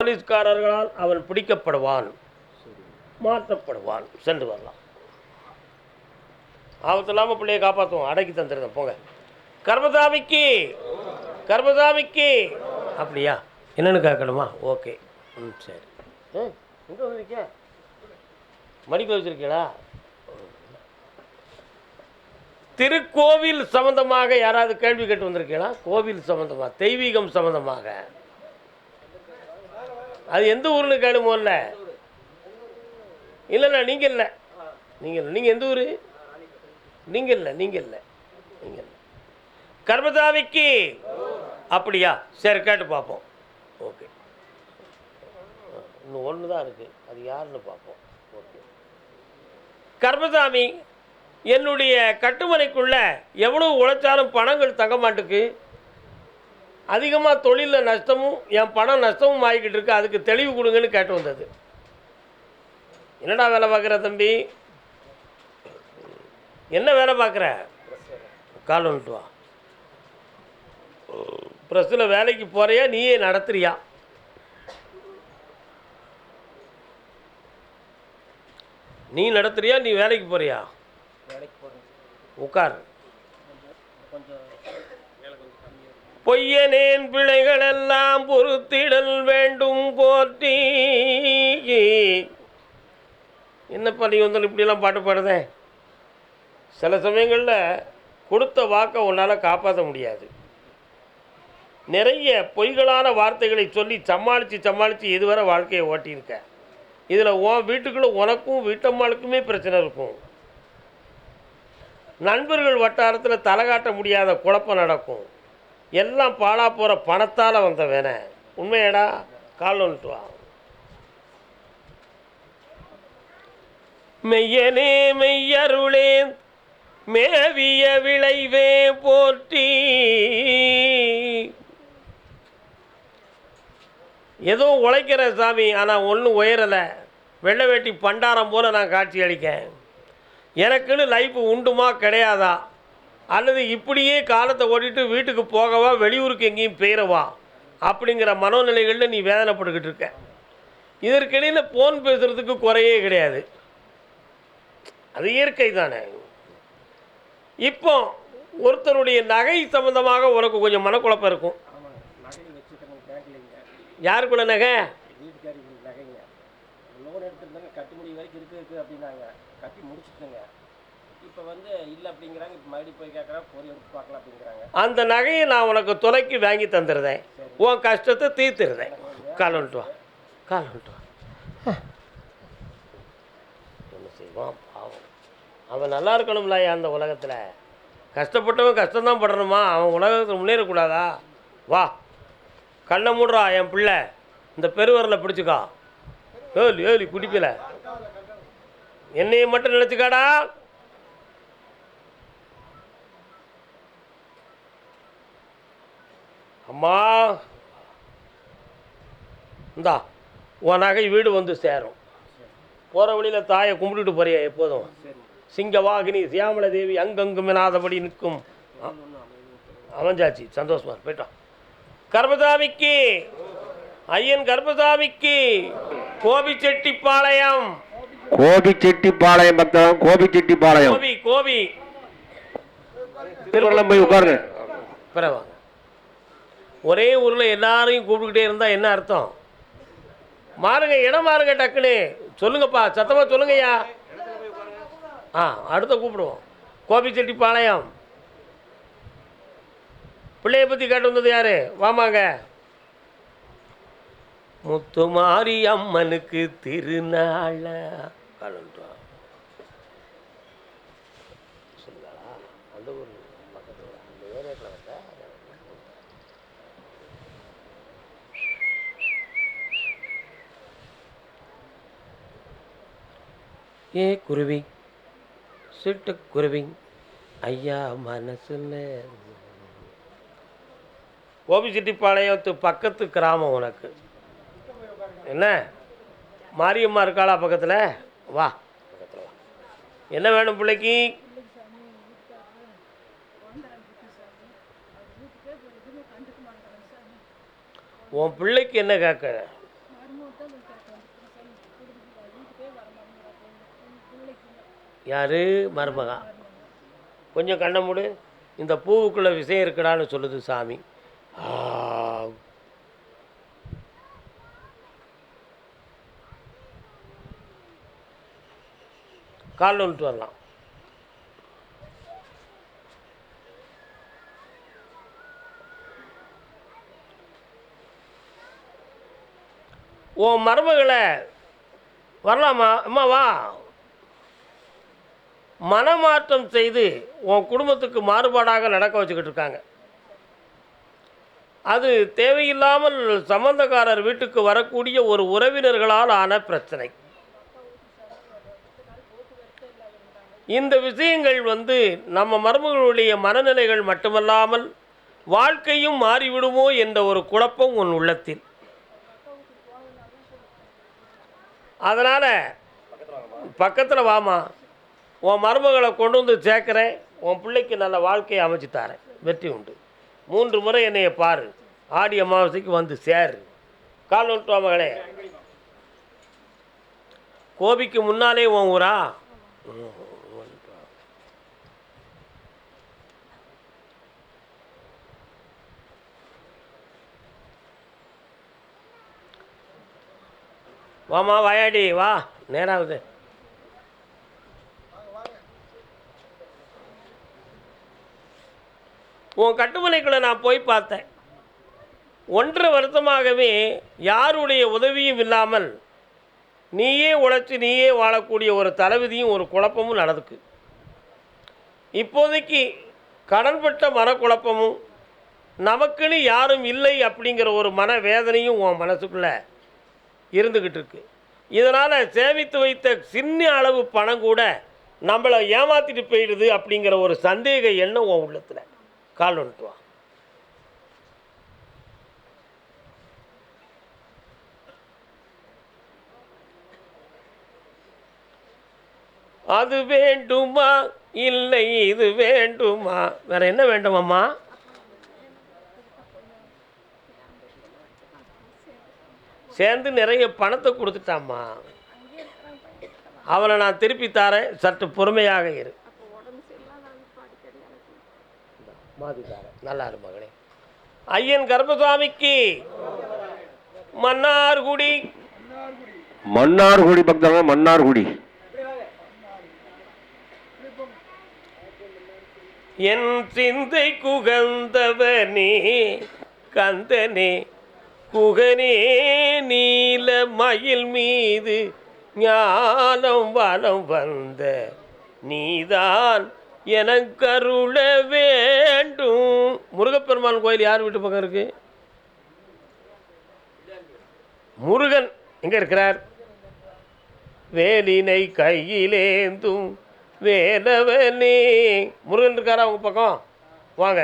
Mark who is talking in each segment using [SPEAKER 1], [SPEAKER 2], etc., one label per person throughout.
[SPEAKER 1] போலீஸ்காரர்களால் அவன் பிடிக்கப்படுவான், மாற்றப்படுவான். சென்று வரலாம். ஆபத்து இல்லாமல் பிள்ளையை காப்பாற்றுவோம். அடக்கி தந்துடுறேன் போங்க. கர்மசாமிக்கு கர்மசாமிக்கு அப்படியா? என்னென்னு கேட்கணுமா? ஓகே. சரி. எங்கே வந்திருக்க? மடிப்பு வச்சுருக்கீங்களா? திருக்கோவில் சம்பந்தமாக யாராவது கேள்வி கேட்டு வந்திருக்கீங்களா? கோவில் சம்பந்தமாக, தெய்வீகம் சம்பந்தமாக. அது எந்த ஊர்னு கேளுமோ? இல்லை இல்லைண்ணா, நீங்கள் இல்லை, நீங்கள் எந்த ஊர்? நீங்கள் இல்லை, நீங்கள் இல்லை, நீங்கள் இல்லை. கர்மசாமிக்கு அப்படியா? சரி, கேட்டு பார்ப்போம். ஓகே. இன்னும் ஒன்று தான் இருக்குது, அது யாருன்னு பார்ப்போம். ஓகே. கர்மசாமி, என்னுடைய கட்டுமனைக்குள்ள எவ்வளோ உழைச்சாலும் பணங்கள் தங்க மாட்டுக்கு. அதிகமாக தொழிலில் நஷ்டமும் என் பணம் நஷ்டமும் ஆகிக்கிட்டு இருக்கு. அதுக்கு தெளிவு கொடுங்கன்னு கேட்டு வந்தது. என்னடா வேலை பார்க்குற தம்பி? என்ன வேலை பார்க்குற? கால் வந்துட்டு வா. ப்ரெஸ்ஸில் வேலைக்கு போகிறியா? நீயே நடத்துறியா? நீ நடத்துறியா? நீ வேலைக்கு போறியா? உட்கார். பொய்யனேன் பிழைகள் எல்லாம் பொறுத்திடல் வேண்டும் போற்றி. என்னப்பா நீ வந்து இப்படிலாம் பாட்டு பாடுதேன்? சில சமயங்களில் கொடுத்த வாக்கை உன்னால் காப்பாற்ற முடியாது. நிறைய பொய்களான வார்த்தைகளை சொல்லி சமாளித்து இதுவரை வாழ்க்கையை ஓட்டியிருக்க. இதில் உன் வீட்டுக்குள்ளே உனக்கும் வீட்டம்மாளுக்குமே பிரச்சனை இருக்கும். நண்பர்கள் வட்டாரத்தில் தலை காட்ட முடியாத குழப்பம் நடக்கும். எல்லாம் பாழா போகிற பணத்தால் வந்த வேணை. உண்மையடா? கால் வந்துட்டு வா. மெய்யனே மெய்யருளே மேவிய விளைவே போற்றி. ஏதோ உழைக்கிற சாமி, ஆனால் ஒன்றும் உயரலை. வெள்ளை வேட்டி பண்டாரம் போல் நான் காட்சி அளிக்கேன். எனக்குன்னு லைஃப் உண்டுமா கிடையாதா? அல்லது இப்படியே காலத்தை ஓட்டிட்டு வீட்டுக்கு போகவா, வெளியூருக்கு எங்கேயும் போயிடவா அப்படிங்கிற மனோநிலைகளில் நீ வேதனைப்பட்டுக்கிட்டு இருக்க. இதற்கிடையில் ஃபோன் பேசுகிறதுக்கு குறையே கிடையாது. அது இயற்கை தானே. இப்போ ஒருத்தருடைய நகை சம்பந்தமாக உனக்கு கொஞ்சம் மனக்குழப்பம் இருக்கும். யாருக்குள்ள நகை?
[SPEAKER 2] லோன் எடுத்துருந்தாங்க, கட்டி முடி வரைக்கும் இருக்கு அப்படின்னாங்க. கட்டி முடிச்சுட்டுங்க. இப்போ வந்து இல்லை அப்படிங்கிறாங்க. இப்போ மறுபடியும் போய் கேட்குறாங்க, பொறி எடுத்து பார்க்கலாம் அப்படிங்கிறாங்க.
[SPEAKER 1] அந்த நகையை நான் உனக்கு தொலைக்கு வாங்கி தந்துடுறேன். உன் கஷ்டத்தை தீர்த்துடுறேன். கால் வந்துட்டு வா, கால் வந்துட்டு வா. என்ன செய்வான் பாவம். அவன் நல்லா இருக்கணும்ல அந்த உலகத்தில். கஷ்டப்பட்டவன் கஷ்டம்தான் படணுமா? அவன் உலகத்தில் முன்னேறக்கூடாதா? வா, கண்ணை மூடுறா என் பிள்ளை. இந்த பெருவரில் பிடிச்சிக்கா. ஏலி ஏலி குடிப்பில என்னையை மட்டும் நினச்சிக்காடா. அம்மா இந்தா உன் நகை வீடு வந்து சேரும். போகிற வழியில் தாயை கும்பிட்டுட்டு போறியா? எப்போதும் சிங்கவாகினி சியாமல தேவி அங்கங்கும் இனாதபடி நிற்கும். அமைஞ்சாச்சு, சந்தோஷமா போயிட்டோம். கர்மசாமிக்கு ஐயன், கர்மசாமிக்கு கோபிச்செட்டிப்பாளையம்.
[SPEAKER 3] கோபிச்செட்டிப்பாளையம் பக்தம். கோபிச்செட்டிப்பாளையம்
[SPEAKER 1] கோபி கோபி
[SPEAKER 3] திருவள்ளம் போய் உட்காருங்க.
[SPEAKER 1] பரவாங்க. ஒரே ஊரில் எல்லாரையும் கூப்பிட்டுக்கிட்டே இருந்தால் என்ன அர்த்தம்? மாறுங்க, இடம் மாறுங்க. டக்குன்னு சொல்லுங்கப்பா, சத்தமாக சொல்லுங்கய்யா. அடுத்த கூப்பிடுவோம். கோபிச்செட்டிப்பாளையம். பிள்ளையை பற்றி கேட்டு வந்தது யார்? வாமாங்க. முத்துமாரி அம்மனுக்கு திருநாள சொல்லுங்களா? அந்த ஊர் பக்கத்தில் அந்த ஏரியாவில் வந்த ஏ குருவி சிட்டுக்குருவி ஐயா மனசுல. கோபிச்செட்டிப்பாளையத்து பக்கத்து கிராமம் உனக்கு. என்ன மாரியம்மா இருக்காளா பக்கத்தில்? வா, பக்கத்தில் வா. என்ன வேணும் பிள்ளைக்கு? உன் பிள்ளைக்கு என்ன கேட்க? யார் மருமகா? கொஞ்சம் கண்ணை மூடு. இந்த பூவுக்குள்ளே விஷயம் இருக்குடான்னு சொல்லுது சாமி. காலில் வந்துட்டு வரலாம். உன் மருமகளை வரலாமா? அம்மா வா. மனமாற்றம் செய்து உன் குடும்பத்துக்கு மாறுபாடாக நடக்க வச்சுக்கிட்டு இருக்காங்க. அது தேவையில்லாமல் சம்பந்தக்காரர் வீட்டுக்கு வரக்கூடிய ஒரு உறவினர்களால் ஆன பிரச்சனை. இந்த விஷயங்கள் நம்ம மருமகளுடைய மனநிலைகள் மட்டுமல்லாமல் வாழ்க்கையும் மாறிவிடுமோ என்ற ஒரு குழப்பம் உன் உள்ளத்தில். அதனால் பக்கத்தில் வாமா, உன் மருமகளை கொண்டு வந்து சேர்க்குறேன். உன் பிள்ளைக்கு நல்ல வாழ்க்கையை அமைச்சு தரேன். வெற்றி உண்டு. 3 முறை என்னைய பாரு. ஆடி அமாவாசைக்கு வந்து சேரு. கால் வந்துட்டு வா மகளே. கோபிக்கு முன்னாலே உன் ஊரா? வாமா, வாயாடி வா. நேராகுது. உன் கட்டுமனைக்குள்ளே நான் போய் பார்த்தேன். 1.5 வருஷமாகவே யாருடைய உதவியும் இல்லாமல் நீயே உழைச்சி நீயே வாழக்கூடிய ஒரு தலைவிதியும் ஒரு குழப்பமும் நடந்துக்கு. இப்போதைக்கு கடன்பட்ட மனக்குழப்பமும் நமக்குன்னு யாரும் இல்லை அப்படிங்கிற ஒரு மனவேதனையும் உன் மனசுக்குள்ளே இருந்துக்கிட்டு இருக்கு. இதனால் சேமித்து வைத்த சின்ன அளவு பணம் கூட நம்மளை ஏமாற்றிட்டு போயிடுது அப்படிங்கிற ஒரு சந்தேக எண்ணம் உன் உள்ளத்தில். கால் வந்துட்டு வா. அது வேண்டுமா இல்லை இது வேண்டுமா? வேற என்ன வேண்டுமாம்மா? சேர்ந்து நிறைய பணத்தை கொடுத்துட்டாம்மா. அவனை நான் திருப்பி தாரேன். சற்று பொறுமையாக இரு. மாதி தாரேன். நல்லா இரு மகளே. ஐயன் கர்ப்பசாமிக்கு மன்னார்குடி.
[SPEAKER 3] மன்னார்குடி பக்தவங்க. மன்னார்குடி.
[SPEAKER 1] என் சிந்தை குகந்தவனே கந்தனே குகனே நீல மயில் மீது ஞானம் வலம் வந்த நீதான் எனக்கருள வேண்டும். முருகப்பெருமான் கோயில் யார் வீட்டு பக்கம் இருக்கு? முருகன் எங்க இருக்கிறார்? வேலினை கையிலேந்தும் வேலவனே. முருகன் இருக்காரா உங்க பக்கம்? வாங்க.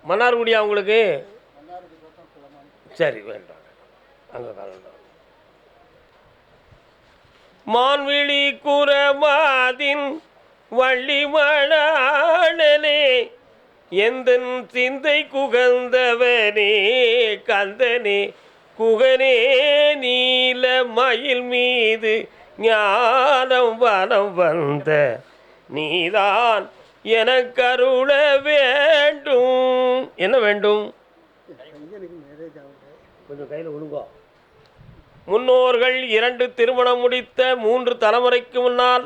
[SPEAKER 1] மன்னார்குடியா உங்களுக்கு? சரி, வேண்டாம். அங்கே காலம் மான்விழி குரமாதின் வள்ளிமணாளனே எந்தன் சிந்தை குகந்தவனே கந்தனே குகனே நீல மயில் மீது ஞானம் வனம் வந்த நீதான் எனக்கருள வேண்டும். என்ன வேண்டும்? கொஞ்சம் கையில் விழுங்கோ. முன்னோர்கள் 2 திருமணம் முடித்த 3 தலைமுறைக்கு முன்னால்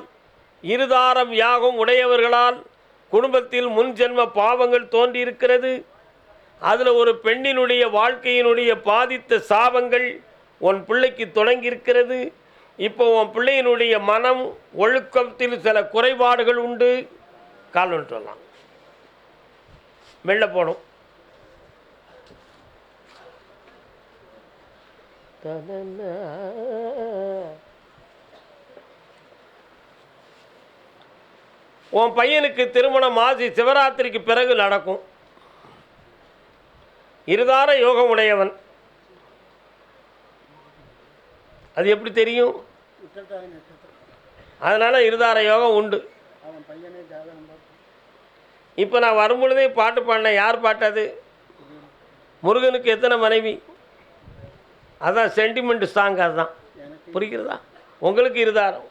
[SPEAKER 1] இருதாரம் யாகம் உடையவர்களால் குடும்பத்தில் முன்ஜென்ம பாவங்கள் தோன்றியிருக்கிறது. அதில் ஒரு பெண்ணினுடைய வாழ்க்கையினுடைய பாதித்த சாபங்கள் உன் பிள்ளைக்கு தொடங்கியிருக்கிறது. இப்போ உன் பிள்ளையினுடைய மனம் ஒழுக்கத்தில் சில குறைபாடுகள் உண்டு. கால் வந்துட்டு வரலாம். வெளில போகணும். உன் பையனுக்கு திருமணம் மாசி சிவராத்திரிக்கு பிறகு நடக்கும். இருதார யோகம் உடையவன். அது எப்படி தெரியும்? அதனால இருதார யோகம் உண்டு. இப்போ நான் வரும்பொழுதே பாட்டு பாடினேன். யார் பாட்டது? முருகனுக்கு எத்தனை மனைவி? அதான் சென்டிமெண்ட் சாங். அதுதான் புரிகிறதா? உங்களுக்கு இருதாரம்,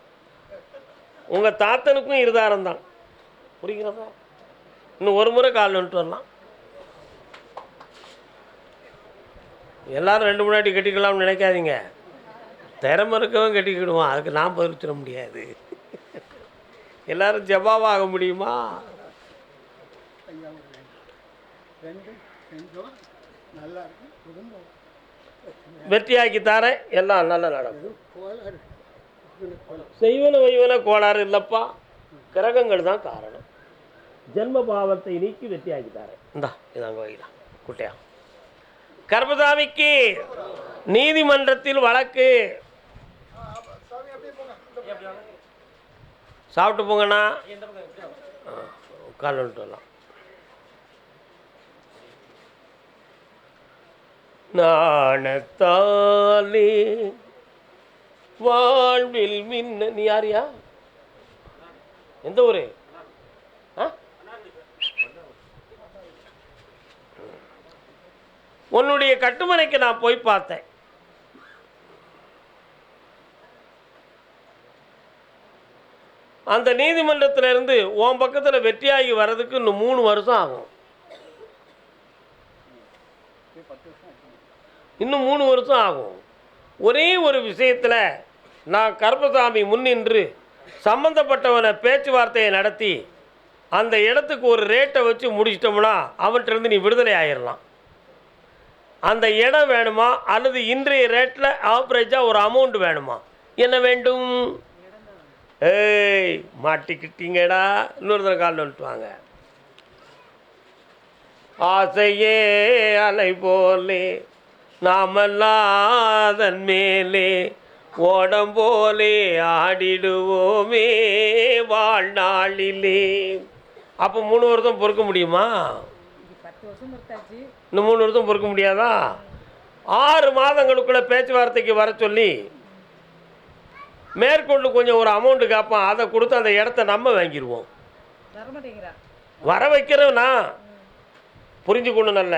[SPEAKER 1] உங்கள் தாத்தனுக்கும் இருதாரம் தான். புரிகிறதா? இன்னும் ஒரு முறை கால் வந்துட்டு வரலாம். எல்லாரும் 2 முன்னாடி கட்டிக்கலாம்னு நினைக்காதீங்க. திறமை இருக்கவன் கட்டிக்கிடுவான், அதுக்கு நான் பதில் சொல்ல முடியாது. எல்லாரும் ஜவாவாக முடியுமா? வெற்றியாக்கி தாரேன், எல்லாம் நல்லா நடக்கும். செய்வன வைவன கோளாறு இல்லைப்பா, கிரகங்கள் தான் காரணம். ஜென்ம பாவத்தை நீக்கி வெற்றியாக்கி தாரேன். இந்தா இதாங்க வைக்கலாம் குட்டையா. கர்மசாமிக்கு நீதிமன்றத்தில் வழக்கு. சாப்பிட்டு போங்கண்ணா, உட்கார்ந்து வரலாம். நாணத்தாலே வாழ்வில் மின்ன. நீ யாரியா? எந்த ஊரு? உன்னுடைய கட்டுமனைக்கு நான் போய் பார்த்தேன். அந்த நீதிமன்றத்திலிருந்து உன் பக்கத்தில் வெற்றியாகி வர்றதுக்கு இன்னும் 3 வருஷம் ஆகும். இன்னும் 3 வருஷம் ஆகும். ஒரே ஒரு விஷயத்தில் நான் கர்மசாமி முன்னின்று சம்பந்தப்பட்டவனை பேச்சுவார்த்தையை நடத்தி அந்த இடத்துக்கு ஒரு ரேட்டை வச்சு முடிச்சிட்டோம்னா அவன்கிட்டருந்து நீ விடுதலை ஆயிடலாம். அந்த இடம் வேணுமா அல்லது இன்றைய ரேட்டில் ஆவரேஜாக ஒரு அமௌண்ட் வேணுமா? என்ன வேண்டும்? ஏய் மாட்டிக்கிட்டீங்கடா, இன்னொரு தடவை காலில் வந்துட்டுவாங்க. ஆசையே அலை போலே நாமெல்லாம் மேலே ஓடம் போலே ஆடிடுவோமே வாழ்நாளிலே. அப்போ 3 வருஷம் பொறுக்க முடியுமா? இன்னும் 3 வருஷம் பொறுக்க முடியாதா? 6 மாதங்களுக்குள்ள பேச்சுவார்த்தைக்கு வர சொல்லி மேற்கொண்டு கொஞ்சம் ஒரு அமௌண்ட்டு கேட்பான், அதை கொடுத்து அந்த இடத்த நம்ம வாங்கிடுவோம். வர வைக்கிறவனா புரிஞ்சுக்கணும். நல்ல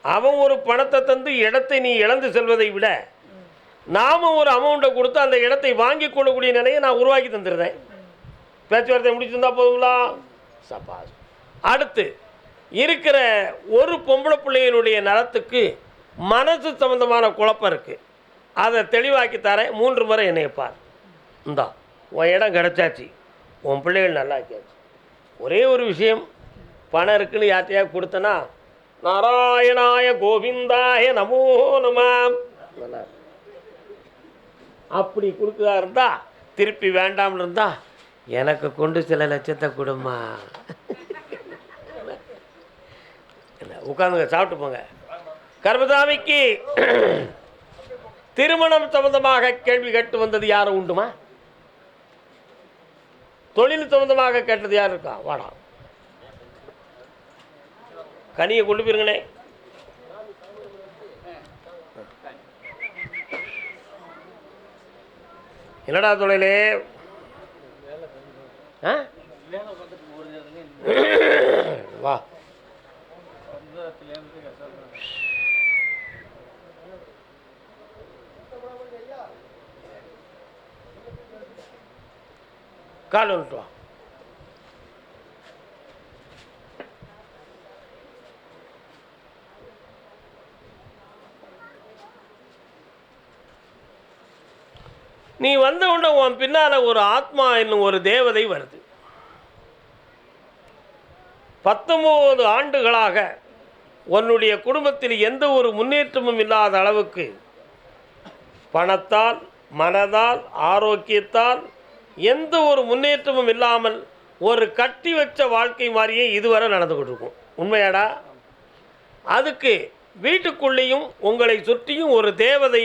[SPEAKER 1] அவன் ஒரு பணத்தை தந்து இடத்தை நீ இழந்து செல்வதை விட நாம் ஒரு அமௌண்ட்டை கொடுத்து அந்த இடத்தை வாங்கி கொள்ளக்கூடிய நிலையை நான் உருவாக்கி தந்துடுறேன். பேச்சுவார்த்தை முடிச்சிருந்தா போதுங்களா? சபாஸ். அடுத்து இருக்கிற ஒரு பொம்பளை பிள்ளைகளுடைய நலத்துக்கு மனசு சம்பந்தமான குழப்பம் இருக்குது, அதை தெளிவாக்கி தரேன். 3 முறை என்னை பார். இந்தா உன் இடம் கிடச்சாச்சு, உன் பிள்ளைகள் நல்லா ஆக்கியாச்சு. ஒரே ஒரு விஷயம், பணம் இருக்குன்னு யார்ட்டையாக கொடுத்தனா நாராயணாய கோவிந்தாய நமோ நமாம் அப்படி கொடுக்குதா இருந்தா திருப்பி வேண்டாம்னு இருந்தா எனக்கு கொண்டு சில லட்சத்தை கொடுமா. உட்காந்துங்க, சாப்பிட்டு போங்க. கர்மசாமிக்கு திருமணம் சம்பந்தமாக கேள்வி கேட்டு வந்தது யாரும் உண்டுமா? தொழில் சம்பந்தமாக கேட்டது யார் இருக்கா? வாடா, கனியை கொண்டு போயிருங்கண்ணே. என்னடா தொழிலே? வா, கால் வந்துட்டு வா. நீ வந்த உடனே உன் பின்னால் ஒரு ஆத்மா என்னும் ஒரு தேவதை வருது. 19 ஆண்டுகளாக உன்னுடைய குடும்பத்தில் எந்த ஒரு முன்னேற்றமும் இல்லாத அளவுக்கு பணத்தால், மனதால், ஆரோக்கியத்தால் எந்த ஒரு முன்னேற்றமும் இல்லாமல் ஒரு கட்டி வச்ச வாழ்க்கை மாதிரியே இதுவரை நடந்துக்கிட்டு இருக்கும். உண்மையாடா? அதுக்கு வீட்டுக்குள்ளேயும் உங்களை சுற்றியும் ஒரு தேவதை,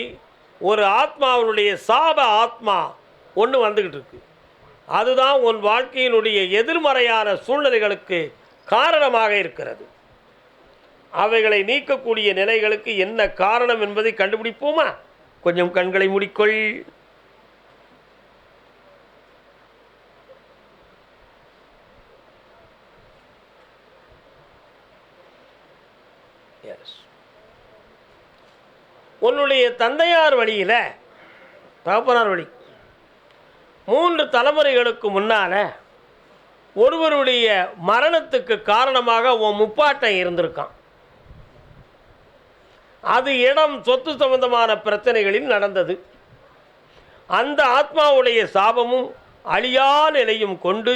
[SPEAKER 1] ஒரு ஆத்மாவுடைய சாப ஆத்மா ஒன்று வந்துக்கிட்டு இருக்கு. அதுதான் உன் வாழ்க்கையினுடைய எதிர்மறையான சூழ்நிலைகளுக்கு காரணமாக இருக்கிறது. அவைகளை நீக்கக்கூடிய நிலைகளுக்கு என்ன காரணம் என்பதை கண்டுபிடிப்போமா? கொஞ்சம் கண்களை மூடிக்கொள். உன்னுடைய தந்தையார் வழியில் தகப்பனார் வழி 3 தலைமுறைகளுக்கு முன்னால் ஒருவருடைய மரணத்துக்கு காரணமாக உன் முப்பாட்டன் இருந்திருக்கான். அது இடம் சொத்து சம்பந்தமான பிரச்சனைகளில் நடந்தது. அந்த ஆத்மாவுடைய சாபமும் அழியா நிலையும் கொண்டு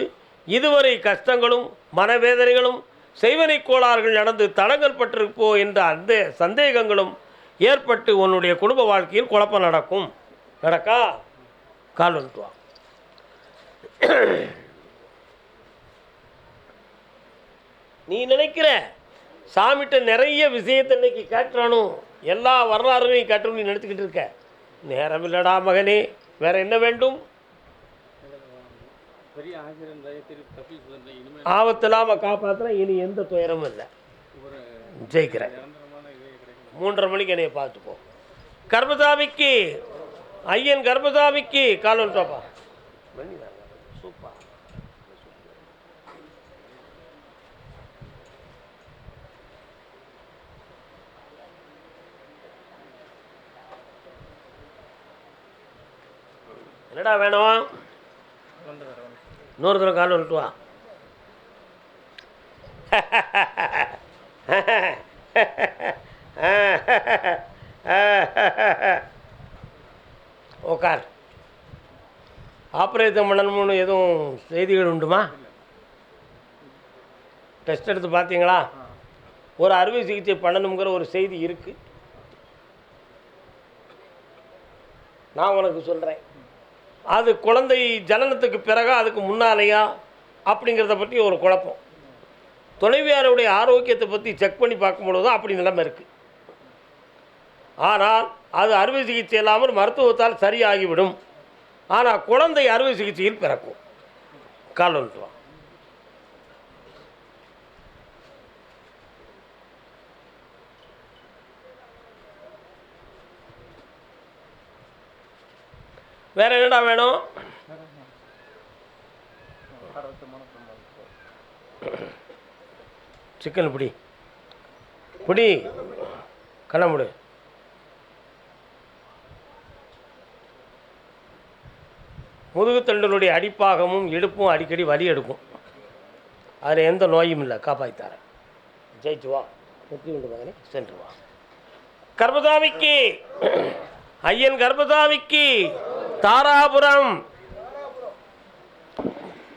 [SPEAKER 1] இதுவரை கஷ்டங்களும் மனவேதனைகளும் செய்வனை கோளாறுகள் நடந்து தடங்கள் பட்டிருப்போ என்ற அந்த சந்தேகங்களும் ஏற்பட்டு உன்னுடைய குடும்ப வாழ்க்கையில் குழப்பம் நடக்கா. கால் வந்துட்டு வா. நீ நினைக்கிற சாமிகிட்ட நிறைய விஷயத்தை இன்னைக்கு கேட்டுறானும் எல்லா வரலாறும் கேட்டணும் நீ நினச்சிக்கிட்டு இருக்க. நேரம் இல்லடா மகனே, வேற என்ன வேண்டும்? ஆபத்தில்லாம காப்பாற்றுறேன். இனி எந்த துயரமும் இல்லை, ஜெயிக்கிறேன். 3:30 மணிக்கு என்னைய பார்த்துப்போம். கர்மசாமிக்கு ஐயன் கர்மசாமிக்கு கால் வந்துட்டோப்பா. சூப்பர். என்னடா வேணும்? இன்னொரு தடவை கால் வந்துட்டு வா. உக்கார். ஆப்ரேஷன் பண்ணணும்னு எதுவும் செய்திகள் உண்டுமா? டெஸ்ட் எடுத்து பார்த்தீங்களா? ஒரு அறுவை சிகிச்சை பண்ணணுங்கிற ஒரு செய்தி இருக்குது. நான் உனக்கு சொல்கிறேன், அது குழந்தை ஜனனத்துக்கு பிறகு அதுக்கு முன்னாலேயா அப்படிங்கிறத பற்றி ஒரு குழப்பம். துணைவியாருடைய ஆரோக்கியத்தை பற்றி செக் பண்ணி பார்க்கும்பொழுது தான் அப்படி நிலைமை இருக்குது. ஆனால் அது அறுவை சிகிச்சை இல்லாமல் மருத்துவத்தால் சரியாகிவிடும். ஆனால் குழந்தை அறுவை சிகிச்சையில் பிறக்கும். கால் வந்துட்டு வா. வேற என்னடா வேணும்? சிக்கன் பிடி கண்ணமுடு. முதுகுத்தண்டனுடைய அடிப்பாகமும் இடுப்பும் அடிக்கடி வலி எடுக்கும். அதில் எந்த நோயும் இல்லை, காப்பாற்றித்தாரேன். ஜெயிச்சு வா, வெற்றி உண்டு மகனே, சென்று வா. கர்மசாமிக்கு ஐயன் கர்மசாமிக்கு தாராபுரம்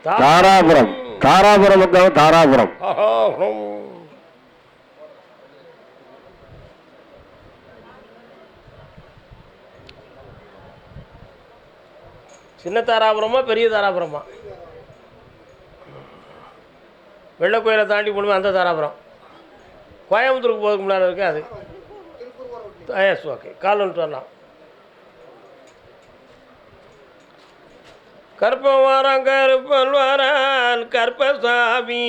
[SPEAKER 3] தாராபுரம் தாராபுரம் தாராபுரம்.
[SPEAKER 1] சின்ன தாராபுரமா பெரிய தாராபுரமா? வெள்ளக்கோயிலை தாண்டி போகணுமே அந்த தாராபுரம். கோயம்புத்தூருக்கு போகிறதுக்கு முன்னாடி இருக்கு அது. S, okay. கால் வந்துட்டு வரலாம். கற்பன் வரான் கற்பசாமி,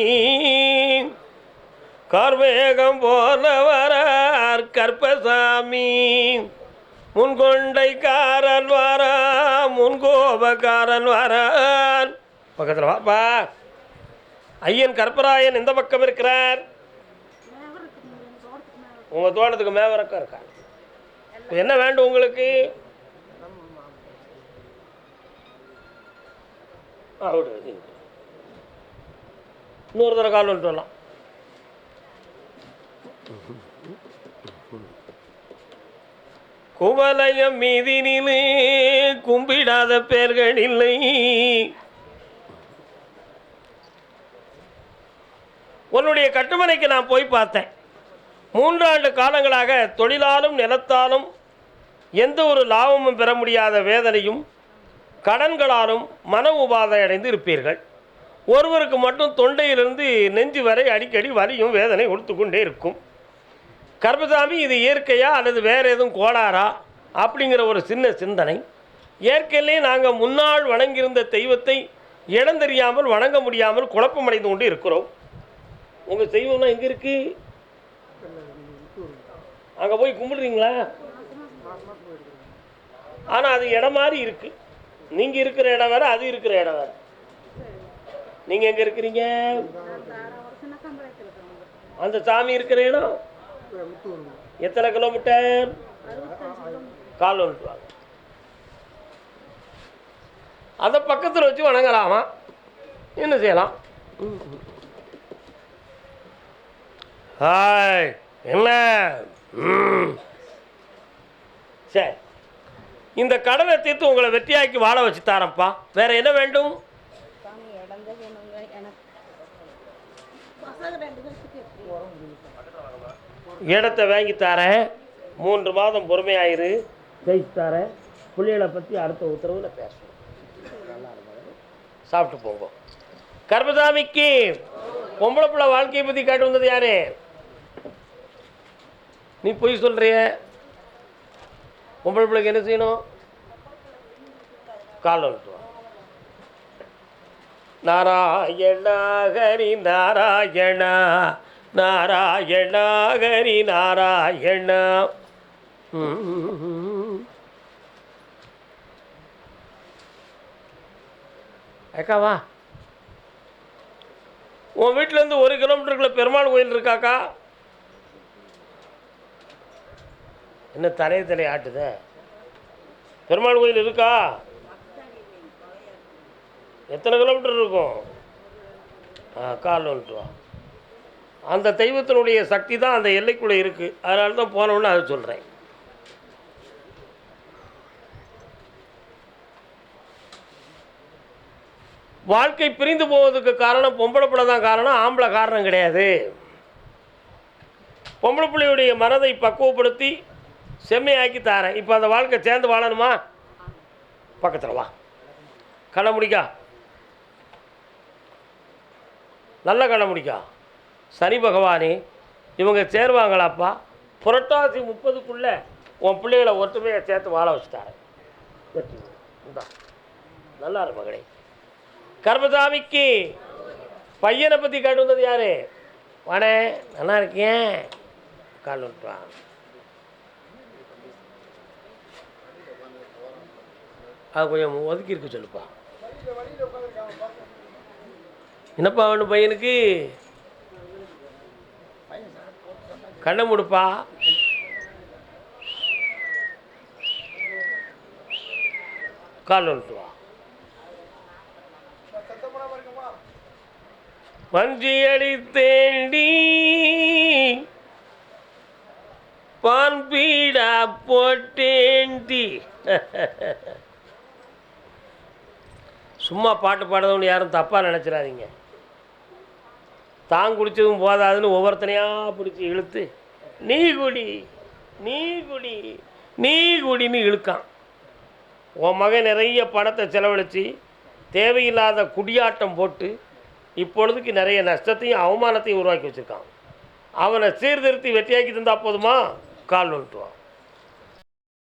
[SPEAKER 1] கார்மேகம் போல வரார் கற்பசாமி. முன்கொண்டைக்காரன் வாரான், முன்கோபக்காரன் வாரான். பக்கத்தில் வாப்பா. ஐயன் கற்பராயன் எந்த பக்கம் இருக்கிறார்? உங்கள் தோட்டத்துக்கு மேவரக்கம் இருக்கா? என்ன வேண்டும் உங்களுக்கு? இன்னொரு தடவை கால் வந்துட்டு வரலாம். குவலயம் மீதினிலே கும்பிடாத பேர்கள் இல்லை. உன்னுடைய கட்டுமனைக்கு நான் போய் பார்த்தேன். 3 ஆண்டு காலங்களாக தொழிலாலும் நிலத்தாலும் எந்த ஒரு லாபமும் பெற முடியாத வேதனையும் கடன்களாலும் மன உபாதை அடைந்து இருப்பீர்கள். ஒருவருக்கு மட்டும் தொண்டையிலிருந்து நெஞ்சு வரை அடிக்கடி வலியும் வேதனை கொடுத்து கொண்டே இருக்கும். கர்மசாமி, இது இயற்கையா அல்லது வேறு எதுவும் கோளாறா அப்படிங்கிற ஒரு சின்ன சிந்தனை. இயற்கையிலே நாங்கள் முன்னாள் வணங்கியிருந்த தெய்வத்தை இடம் தெரியாமல் வணங்க முடியாமல் குழப்பமடைந்து கொண்டு இருக்கிறோம். உங்கள் தெய்வம்லாம் எங்கே இருக்குது? அங்கே போய் கும்பிடுறீங்களா? ஆனால் அது இடம் மாதிரி இருக்குது. நீங்கள் இருக்கிற இடம் வேறு, அது இருக்கிற இடம் வேறு. நீங்கள் எங்கே இருக்கிறீங்க? அந்த சாமி இருக்கிற இடம் எத்தனை கிலோமீட்டர்? கால் வந்துட்டு வாங்க. அதை பக்கத்தில் வச்சு வணங்கலாமா, என்ன செய்யலாம்? ஹாய் என்ன? சரி, இந்த கடனை தீர்த்து உங்களை வெற்றியாக்கி வாழ வச்சு தாரப்பா. வேற என்ன வேண்டும்? இடத்த வாங்கி தரேன், 3 மாதம் பொறுமையாயிரு, ஜெயிச்சு தரேன். பிள்ளைகளை பற்றி அடுத்த உத்தரவில் பேசுவோம். சாப்பிட்டு போங்க. கர்மசாமிக்கு பொம்பளை பிள்ளை வாழ்க்கையை பற்றி காட்டு வந்தது யாரு? நீ போய் சொல்றிய. பொம்பளை பிள்ளைக்கு என்ன செய்யணும்? கால் வந்துட்டு நாராயண ஹரி நாராயண நாராயண ஹரி நாராயண. அக்காவா, உன் வீட்டிலேருந்து 1 கிலோமீட்டருக்குள்ள பெருமாள் கோயில் இருக்காக்கா? என்ன தலை ஆட்டுத? பெருமாள் கோயில் இருக்கா? எத்தனை கிலோமீட்டர் இருக்கும்? கால் வந்துட்டு வா. அந்த தெய்வத்தினுடைய சக்தி தான் அந்த எல்லைக்குள்ளே இருக்குது. அதனால தான் போனோன்னு அதை சொல்கிறேன். வாழ்க்கை பிரிந்து போவதுக்கு காரணம் பொம்பளை பிள்ளை தான் காரணம், ஆம்பளை காரணம் கிடையாது. பொம்பளை பிள்ளையுடைய மனதை பக்குவப்படுத்தி செம்மையாக்கி தாரேன். இப்போ அந்த வாழ்க்கை சேர்ந்து வாழணுமா? பக்கத்தில் வா, கண்ணை முடிக்கா, நல்ல கண்ணை முடிக்கா. சனி பகவானே, இவங்க சேருவாங்களாப்பா? புரட்டாசி 30க்குள்ளே உன் பிள்ளைகளை ஒற்றுமையை சேர்த்து வாழ வச்சுட்டாரேன். நல்லா இரு மகளே. கர்மசாமிக்கு பையனை பற்றி கேட்டு வந்தது யாரு? வானே, நல்லா இருக்கேன், கால் விட்டுவான். அது கொஞ்சம் ஒதுக்கி இருக்கு சொல்லுப்பா. என்னப்பா வேணும் பையனுக்கு? கண்ணை முடுப்பா. கால் விட்டு வா. வஞ்சியடி தேண்டி பான் பீடா போட்டேண்டி. சும்மா பாட்டு பாடுறவங்க யாரும் தப்பாக நினச்சிடாதீங்க. தான் குடித்ததும் போதாதுன்னு ஒவ்வொருத்தனையாக பிடிச்சி இழுத்து நீ குடி நீ குடி நீ குடின்னு இழுக்கான். உன் மகன் நிறைய பணத்தை செலவழித்து தேவையில்லாத குடியாட்டம் போட்டு இப்பொழுதுக்கு நிறைய நஷ்டத்தையும் அவமானத்தையும் உருவாக்கி வச்சுருக்கான். அவனை சீர்திருத்தி வெற்றியாக்கி தந்தால் போதுமா? கால் வந்துட்டுவான்.